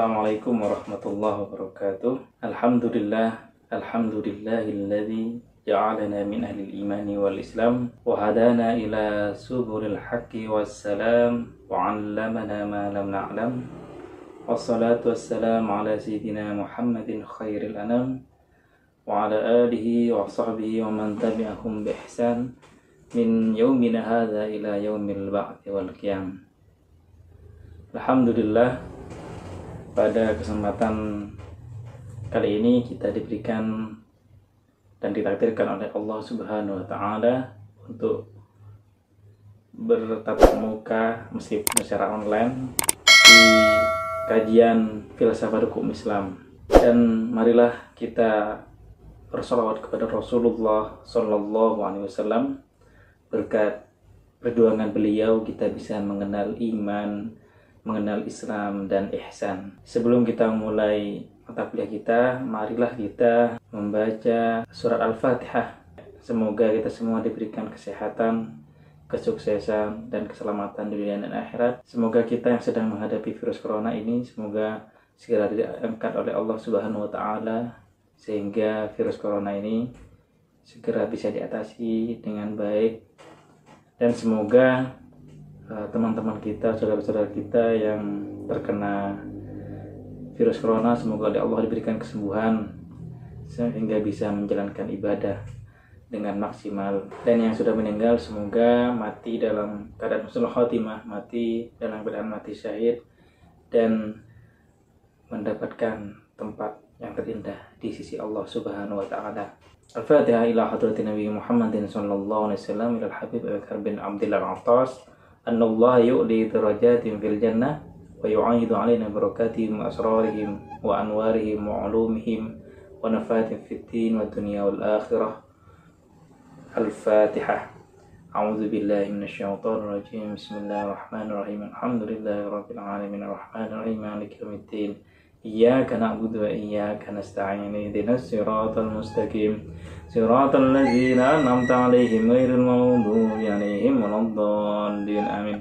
Assalamualaikum warahmatullahi wabarakatuh. Alhamdulillahilladzi ja'alana min ahlil imani wal islam wa hadana ila subulil haqqi wassalam wa 'allamana ma lam na'lam. Wassalatu wassalamu ala sayyidina Muhammadin khairil anam wa ala alihi wa sahbihi wa man tabi'ahum bi ihsan min yaumina hadza ila yaumil ba'thi wal qiyam. Alhamdulillah, pada kesempatan kali ini kita diberikan dan ditakdirkan oleh Allah Subhanahu wa taala untuk bertatap muka meskipun secara online di kajian filsafat hukum Islam. Dan marilah kita bersolawat kepada Rasulullah Sallallahu Alaihi Wasallam. Berkat perjuangan beliau kita bisa mengenal iman, mengenal Islam dan ihsan. Sebelum kita mulai mata kuliah kita, marilah kita membaca surat Al-Fatihah. Semoga kita semua diberikan kesehatan, kesuksesan, dan keselamatan di dunia dan akhirat. Semoga kita yang sedang menghadapi virus corona ini semoga segera diangkat oleh Allah Subhanahu wa taala sehingga virus corona ini segera bisa diatasi dengan baik. Dan semoga teman-teman kita, saudara-saudara kita yang terkena virus corona, semoga oleh Allah diberikan kesembuhan sehingga bisa menjalankan ibadah dengan maksimal. Dan yang sudah meninggal semoga mati dalam keadaan husnul khotimah, mati dalam keadaan mati syahid dan mendapatkan tempat yang terindah di sisi Allah Subhanahu wa taala. Al-Fatihah ila hadratin Nabi Muhammadin sallallahu alaihi wasallam ila al-Habib Abu Bakar bin Abdullah al-Attas annallaha yu'li darajatin fil jannah wa yu'ahidu alaina barakatihim wa asrarihim wa anwarihim wa ulumihim wa nafatin fid din wa dunya wal akhirah. Al-Fatihah. A'udzu billahi minasyaitonir rajim. Bismillahirrahmanirrahim. Alhamdulillahi rabbil alamin arrahmanir rahim maliki yaumiddin. Iyyaka na'budu wa iyyaka nasta'in. Ihdinas siratal mustaqim. Siratal ladzina an'amta 'alaihim ghairil maghdubi 'alaihim waladdallin. Amin.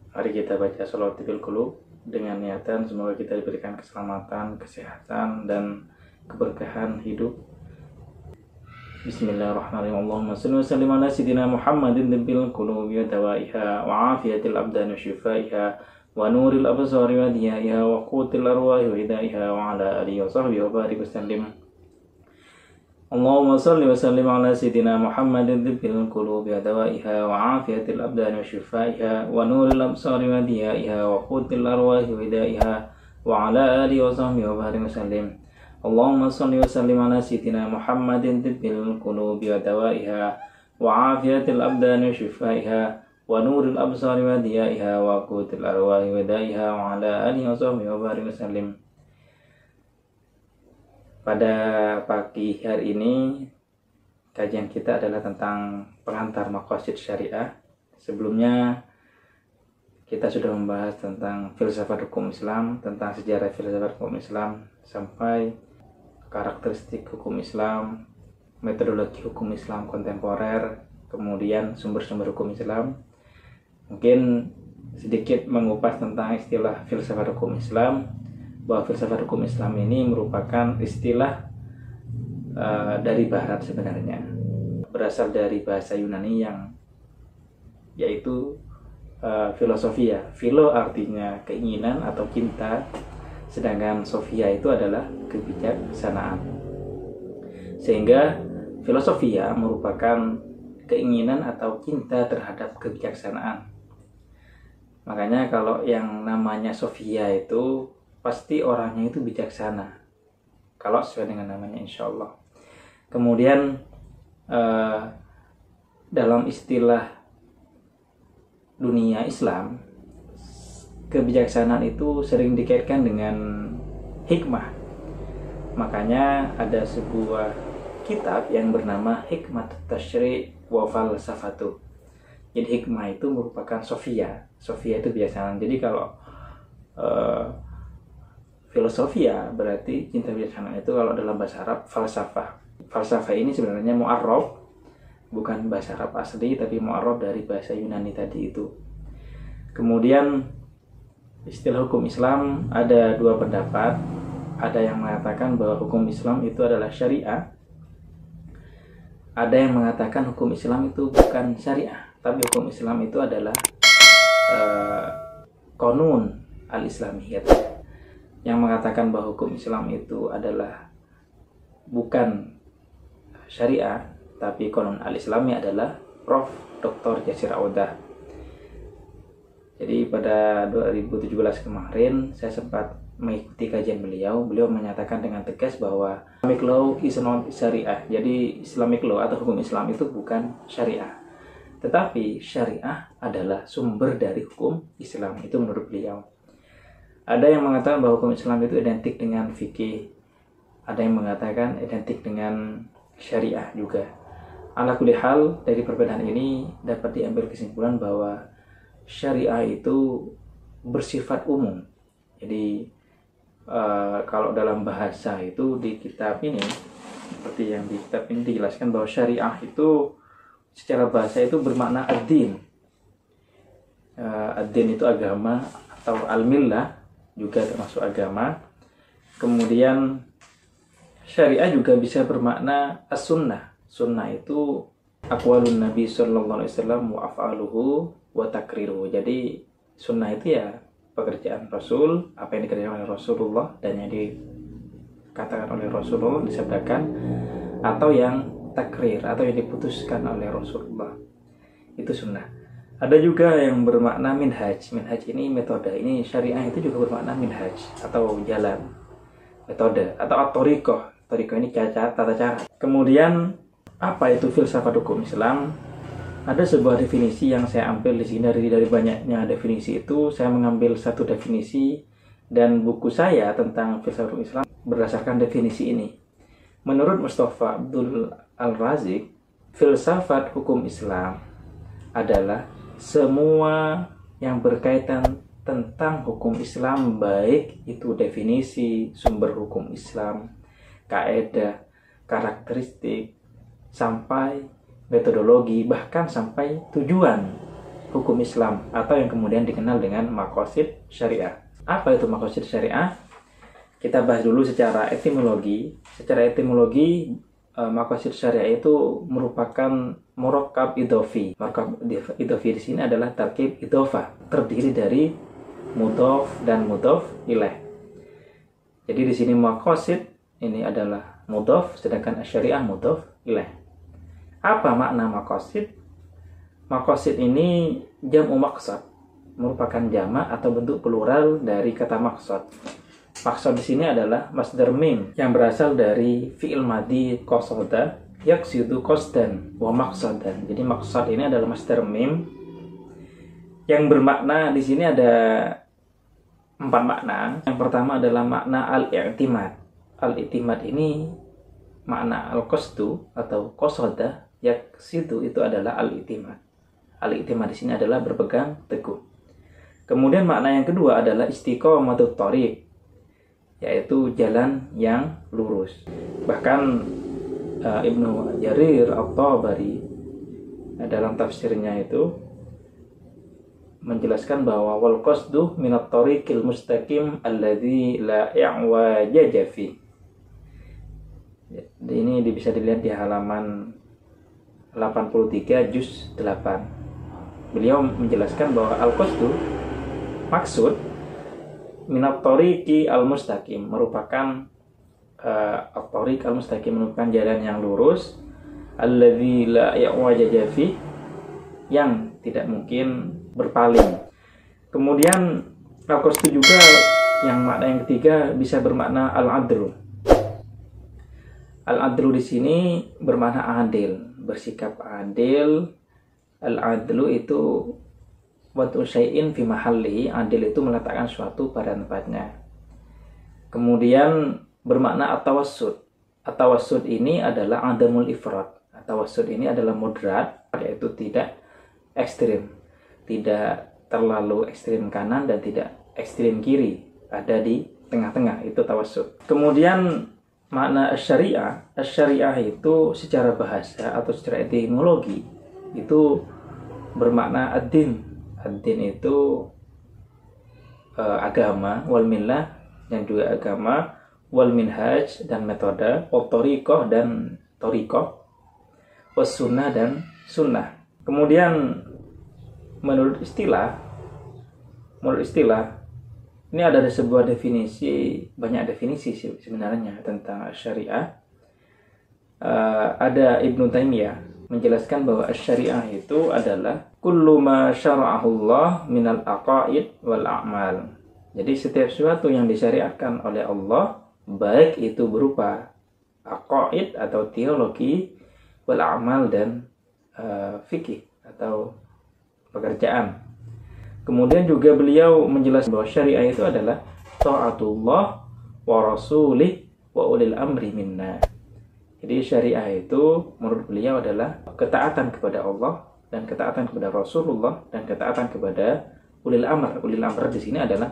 Mari kita baca Shalawatul Qulub dengan niatan semoga kita diberikan keselamatan, kesehatan dan keberkahan hidup. Bismillahirrahmanirrahim. Allahumma shalli wa sallim ala sayyidina Muhammadin tibbil qulubi wa dawaiha wa afiyatil abdani wa shifaiha wa nuril absari wa diyaiha wa qutil arwahi wa hidaiha wa ala alihi wa sahbihi wa barik wa sallim. Allahumma shalli wa sallim ala sayyidina Muhammadin tibbil qulubi wa dawaiha wa afiyatil abdani wa shifaiha wa nuril absari wa diyaiha wa qutil arwahi wa hidaiha wa ala alihi wa sahbihi wa barik wa sallim. Allahumma shalli wa sallim ala sayyidina Muhammadin tibbil qulubi wa dawaiha wa afiyatil abdani wa shifaiha wa nuril absari wa diyaiha wa qutil arwahi wa hidaiha wa ala alihi wa sahbihi wa barik wa sallim. Pada pagi hari ini kajian kita adalah tentang pengantar maqasid syariah. Sebelumnya kita sudah membahas tentang filsafat hukum Islam, tentang sejarah filsafat hukum Islam sampai karakteristik hukum Islam, metodologi hukum Islam kontemporer, kemudian sumber-sumber hukum Islam. Mungkin sedikit mengupas tentang istilah filsafat hukum Islam, bahwa filsafat hukum Islam ini merupakan istilah dari Barat sebenarnya, berasal dari bahasa Yunani yang yaitu filosofia. Philo artinya keinginan atau cinta, sedangkan sofia itu adalah kebijaksanaan. Sehingga filosofia merupakan keinginan atau cinta terhadap kebijaksanaan. Makanya kalau yang namanya sofia itu pasti orangnya itu bijaksana, kalau sesuai dengan namanya insya Allah. Kemudian dalam istilah dunia Islam, kebijaksanaan itu sering dikaitkan dengan hikmah. Makanya ada sebuah kitab yang bernama Hikmatut Tasyri' wa Falsafatuh. Jadi hikmah itu merupakan sofia. Sofia itu bijaksanaan. Jadi kalau filosofia berarti cinta bijaksana, itu kalau dalam bahasa Arab falsafah. Falsafah ini sebenarnya mu'arrab, bukan bahasa Arab asli tapi mu'arrab dari bahasa Yunani tadi itu. Kemudian Istilah hukum Islam ada dua pendapat. Ada yang mengatakan bahwa hukum Islam itu adalah syariah. Ada yang mengatakan hukum Islam itu bukan syariah, tapi hukum Islam itu adalah qanun al-islamiyat. Yang mengatakan bahwa hukum Islam itu adalah bukan syariah, tapi qanun al-islami adalah Prof. Dr. Yasir Audah. Jadi pada 2017 kemarin saya sempat mengikuti kajian beliau menyatakan dengan tegas bahwa Islamic law is not syariah. Jadi Islamic law atau hukum Islam itu bukan syariah. Tetapi syariah adalah sumber dari hukum Islam. Itu menurut beliau. Ada yang mengatakan bahwa hukum Islam itu identik dengan fikih. Ada yang mengatakan identik dengan syariah juga. Ala kulli hal, dari perbedaan ini dapat diambil kesimpulan bahwa syariah itu bersifat umum. Jadi kalau dalam bahasa itu di kitab ini, seperti yang di kitab ini dijelaskan bahwa syariah itu secara bahasa itu bermakna ad-din. Ad-din itu agama atau al-millah juga termasuk agama. Kemudian syariah juga bisa bermakna as-sunnah. Sunnah itu aqwalun Nabi sallallahu alaihi wasallam wa af'aluhu wa takriruhu. Jadi sunnah itu ya pekerjaan Rasul, apa yang dikerjakan oleh Rasulullah dan yang dikatakan oleh Rasulullah, disabdakan, atau yang takrir atau yang diputuskan oleh Rasulullah, itu sunnah. Ada juga yang bermakna minhaj. Minhaj ini metode. Ini syariah itu juga bermakna minhaj atau jalan, metode, atau at-thariqah. Thariqah ini tata cara. Kemudian apa itu filsafat hukum Islam? Ada sebuah definisi yang saya ambil di sini. Dari banyaknya definisi itu saya mengambil satu definisi, dan buku saya tentang filsafat hukum Islam berdasarkan definisi ini. Menurut Mustafa Abdul Al-Razik, filsafat hukum Islam adalah semua yang berkaitan tentang hukum Islam, baik itu definisi, sumber hukum Islam, kaidah, karakteristik, sampai metodologi, bahkan sampai tujuan hukum Islam, atau yang kemudian dikenal dengan maqasid syariah. Apa itu maqasid syariah? Kita bahas dulu secara etimologi. Secara etimologi, maqasid syariah itu merupakan murakkab idhofi. Murakkab idhofi di sini adalah tarkib idhofah, terdiri dari mudhof dan mudhof ilaih. Jadi di sini maqasid ini adalah mudhof, sedangkan syariah mudhof ilaih. Apa makna maqasid? Maqasid ini jam'u maqsad, merupakan jamak atau bentuk plural dari kata maqsad. Maqsad di sini adalah masdar mim yang berasal dari fi'il madhi qasada yaqsidu qasdan wa maqsadan. Jadi maqsad ini adalah masdar mim yang bermakna, di sini ada 4 makna. Yang pertama adalah makna al-i'timad. Al-i'timad ini makna al-qasdu atau qasada, yaqsidu itu adalah al-i'timad. Al-i'timad di sini adalah berpegang teguh. Kemudian makna yang kedua adalah istiqomatut thariq, yaitu jalan yang lurus. Bahkan Ibnu Jarir At-Tabari dalam tafsirnya itu menjelaskan bahwa wal qasdu minat thariqil mustaqim alladzi la i'wajaja fi. Ini bisa dilihat di halaman 83 juz 8. Beliau menjelaskan bahwa al-qasdu, maksud, minat thariqi al-mustaqim, merupakan at-thariq al-mustaqim, merupakan jalan yang lurus, alladzi la ya'wajaja fi, yang tidak mungkin berpaling. Kemudian al-qasdu juga yang makna yang ketiga bisa bermakna al-adlu. Al-adlu di sini bermakna adil, bersikap adil. Al-adlu itu watu syai'in fi mahallihi, adil itu meletakkan suatu pada tempatnya. Kemudian bermakna at-tawassud. At-tawassud ini adalah adamul ifrat. At-tawassud ini adalah moderat, yaitu tidak ekstrim, tidak terlalu ekstrim kanan dan tidak ekstrim kiri, ada di tengah-tengah, itu tawassud. Kemudian makna syariah, syariah itu secara bahasa atau secara etimologi itu bermakna ad-din. Ad-din itu agama, wal millah yang juga agama, wal minhaj dan metode, wal thariqah dan thariqah, was sunnah dan sunnah. Kemudian menurut istilah ini ada sebuah definisi, banyak definisi sebenarnya tentang syariah. Ada Ibnu Taimiyah menjelaskan bahwa syariah itu adalah kullu ma syara'ahu Allah minal aqaid wal a'mal. Jadi setiap sesuatu yang disyariatkan oleh Allah, baik itu berupa aqaid atau teologi, wal a'mal dan fikih atau pekerjaan. Kemudian juga beliau menjelaskan bahwa syariah itu adalah ta'atullah wa rasulih wa ulil amri minna. Jadi syariah itu menurut beliau adalah ketaatan kepada Allah dan ketaatan kepada Rasulullah dan ketaatan kepada ulil amr. Ulil amr di sini adalah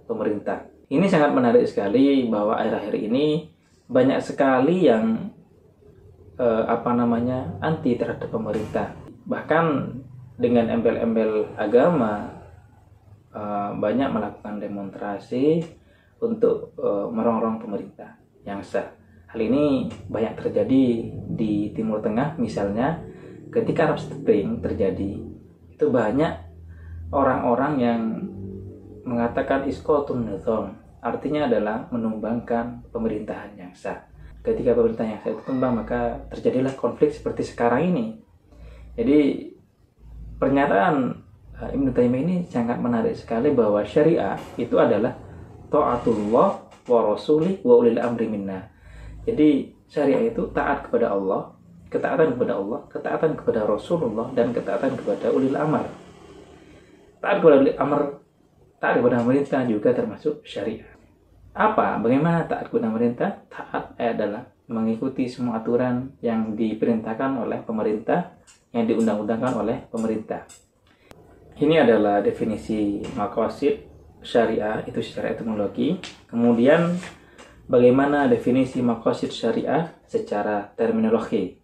pemerintah. Ini sangat menarik sekali bahwa akhir-akhir ini banyak sekali yang anti terhadap pemerintah. Bahkan dengan embel-embel agama banyak melakukan demonstrasi untuk merongrong pemerintah yang sah. Hal ini banyak terjadi di Timur Tengah, misalnya ketika Arab Spring terjadi, itu banyak orang-orang yang mengatakan iskotun nizam, artinya adalah menumbangkan pemerintahan yang sah. Ketika pemerintahan yang sah itu tumbang, maka terjadilah konflik seperti sekarang ini. Jadi pernyataan Ibnu Taimiyah ini sangat menarik sekali bahwa syariah itu adalah ta'atullah wa rasulih wa ulil amri minna. Jadi syariah itu taat kepada Allah, ketaatan kepada Allah, ketaatan kepada Rasulullah dan ketaatan kepada ulil amr. Taat kepada ulil amr, taat kepada pemerintah juga termasuk syariah. Bagaimana taat kepada pemerintah? Taat adalah mengikuti semua aturan yang diperintahkan oleh pemerintah, yang diundang-undangkan oleh pemerintah. Ini adalah definisi maqasid syariah itu secara etimologi. Kemudian bagaimana definisi maqasid syariah secara terminologi?